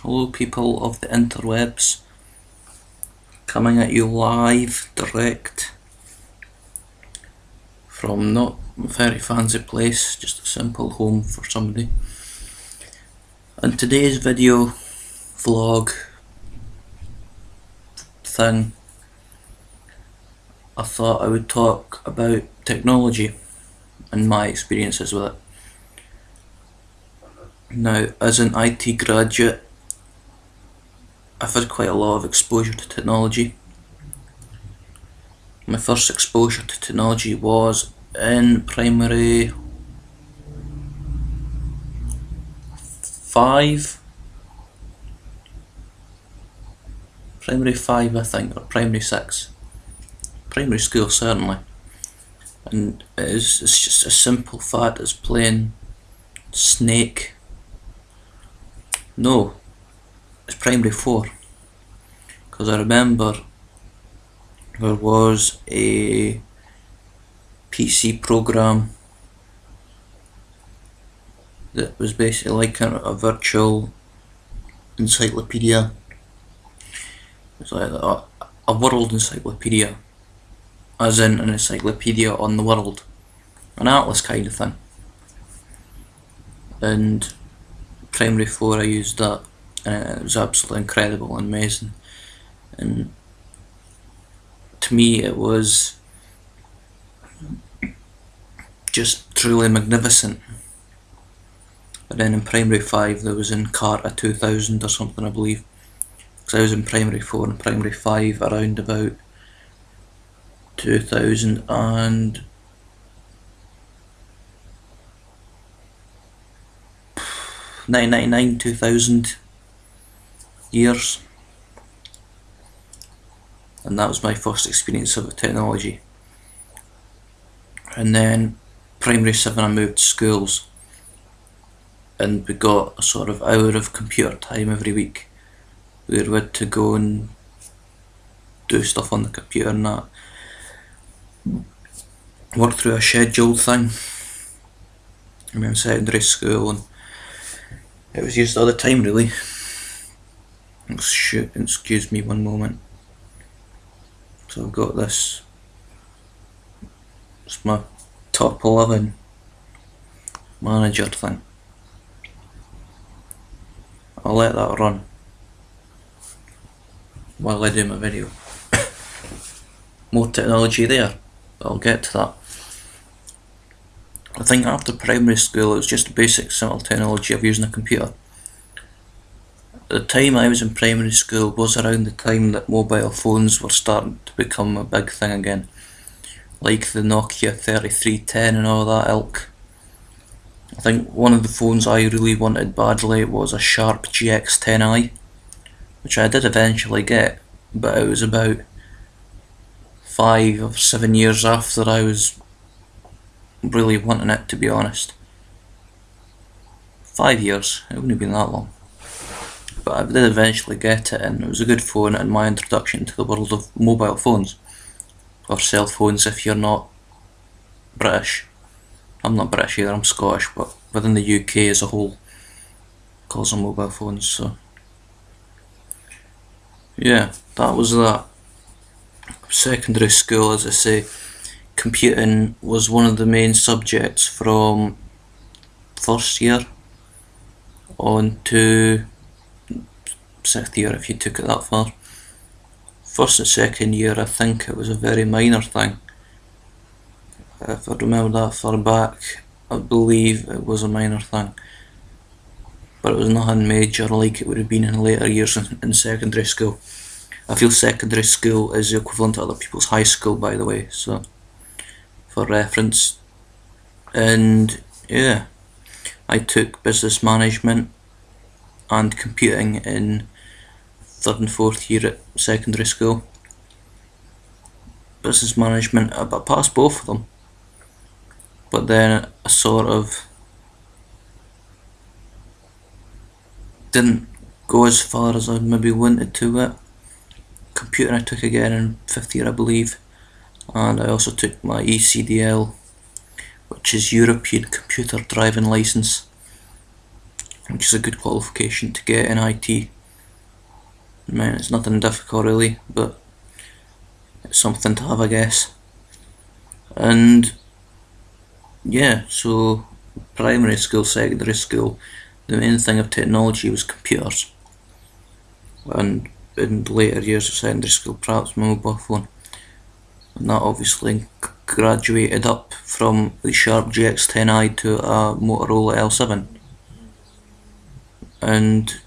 Hello people of the interwebs, coming at you live, direct, from not a very fancy place, just a simple home for somebody. In today's video, vlog, thing, I thought I would talk about technology and my experiences with it. Now, as an IT graduate, I've had quite a lot of exposure to technology. My first exposure to technology was in primary 5 I think, or primary 6. Primary school certainly. And it's just a simple fact as playing Snake. No, it's primary 4. Because I remember there was a PC program that was basically like a virtual encyclopedia. It's like a world encyclopedia, as in an encyclopedia on the world, an atlas kind of thing. And primary 4 I used that, and it was absolutely incredible and amazing. And to me it was just truly magnificent. But then in primary 5 there was Encarta 2000 or something, I believe, because I was in primary 4 and primary 5 around about 2000 years, and that was my first experience of technology. And then primary 7 I moved schools, and we got a sort of hour of computer time every week where we had to go and do stuff on the computer and that, work through a scheduled thing. I mean, in secondary school, and it was used all the time really. Excuse me one moment. So I've got this, it's my top 11 manager thing. I'll let that run while I do my video. More technology there, but I'll get to that. I think after primary school it was just basic simple technology of using a computer. The time I was in primary school was around the time that mobile phones were starting to become a big thing again, like the Nokia 3310 and all that ilk. I think one of the phones I really wanted badly was a Sharp GX10i, which I did eventually get, but it was about 5 or 7 years after I was really wanting it, to be honest. 5 years, it wouldn't have been that long. But I did eventually get it, and it was a good phone and my introduction to the world of mobile phones, or cell phones if you're not British. I'm not British either, I'm Scottish, but within the UK as a whole calls them mobile phones. So yeah, that was that. Secondary school, as I say, computing was one of the main subjects from first year on to 6th year, if you took it that far. First and second year I think it was a very minor thing. If I remember that far back, I believe it was a minor thing, but it was nothing major like it would have been in later years in secondary school. I feel secondary school is the equivalent to other people's high school, by the way, so for reference. And yeah, I took business management and computing in 3rd and 4th year at secondary school. Business management, I passed both of them, but then I sort of didn't go as far as I maybe wanted to it. Computing I took again in 5th year, I believe, and I also took my ECDL, which is European Computer Driving Licence, which is a good qualification to get in IT I mean, it's nothing difficult really, but it's something to have, I guess. And yeah, so primary school, secondary school, the main thing of technology was computers, and in the later years of secondary school, perhaps my mobile phone. And that obviously graduated up from the Sharp GX10i to a Motorola L7. And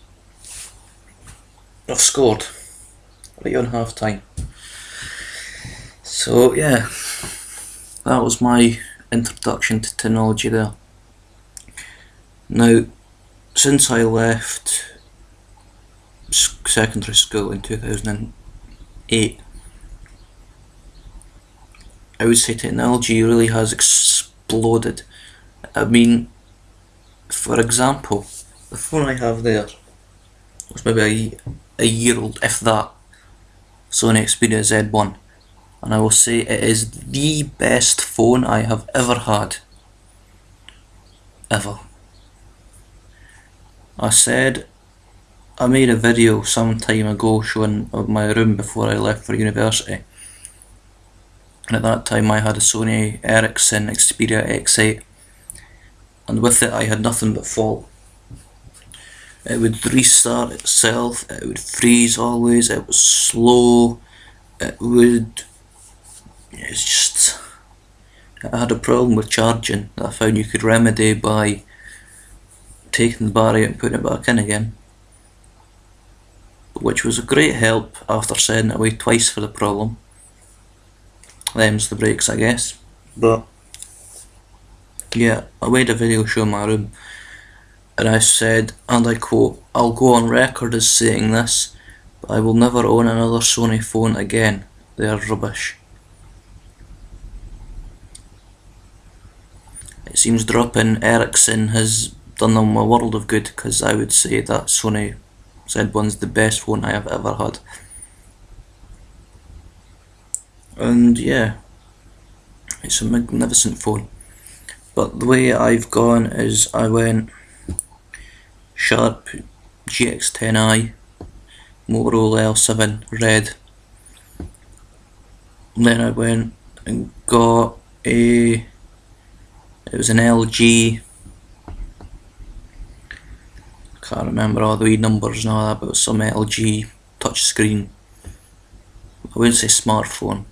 I've scored right on half time. So yeah, that was my introduction to technology there. Now, since I left secondary school in 2008, I would say technology really has exploded. I mean, for example, the phone I have there was maybe a year old, if that, Sony Xperia Z1, and I will say it is the best phone I have ever had. Ever. I made a video some time ago showing my room before I left for university, and at that time I had a Sony Ericsson Xperia X8, and with it I had nothing but fault. It would restart itself, it would freeze always, it was slow, it had a problem with charging that I found you could remedy by taking the battery out and putting it back in again, which was a great help after sending it away twice for the problem. Them's the breaks, I guess. But yeah, I made a video showing my room, and I said, and I quote, "I'll go on record as saying this, but I will never own another Sony phone again. They are rubbish." It seems dropping Ericsson has done them a world of good, because I would say that Sony Z1's the best phone I have ever had. And yeah, it's a magnificent phone. But the way I've gone is I went Sharp GX10i, Motorola L7 red. Then I went and got it was an LG, can't remember all the wee numbers and all that, but it was some LG touchscreen. I wouldn't say smartphone,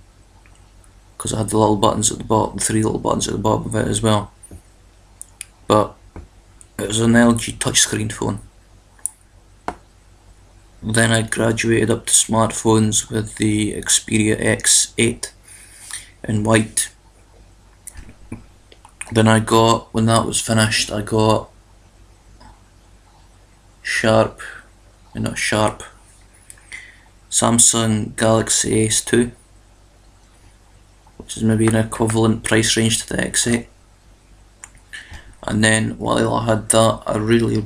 because I had the little buttons at the bottom, the 3 little buttons at the bottom of it as well. But it was an LG touchscreen phone. Then I graduated up to smartphones with the Xperia X8 in white. Then when that was finished, I got Samsung Galaxy Ace 2, which is maybe an equivalent price range to the X8. And then while I had that, I really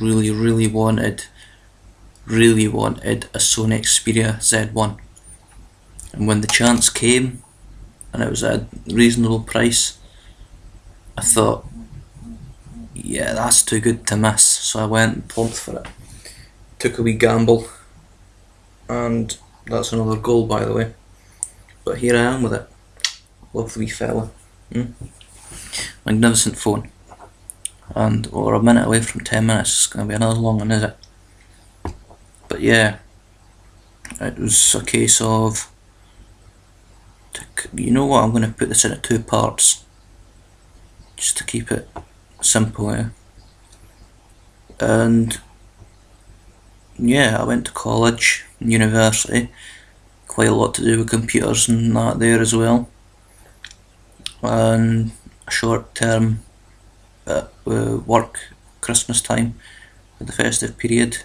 wanted a Sony Xperia Z1. And when the chance came, and it was at a reasonable price, I thought, yeah, that's too good to miss. So I went and plumped for it. Took a wee gamble, and that's another goal, by the way. But here I am with it. Love the wee fella. Magnificent phone. And we're a minute away from 10 minutes. It's going to be another long one, is it? But yeah, it was a case of, you know what, I'm going to put this into 2 parts, just to keep it simple, yeah. And yeah, I went to college and university, quite a lot to do with computers and that there as well, and a short term work Christmas time for the festive period,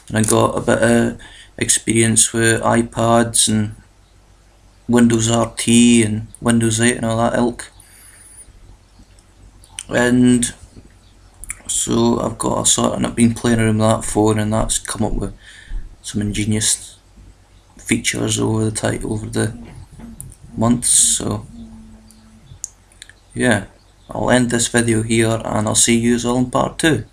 and I got a bit of experience with iPads and Windows RT and Windows 8 and all that ilk. And so I've got a sort, and I've been playing around with that phone, and that's come up with some ingenious features over the months. So yeah, I'll end this video here, and I'll see you all in part 2.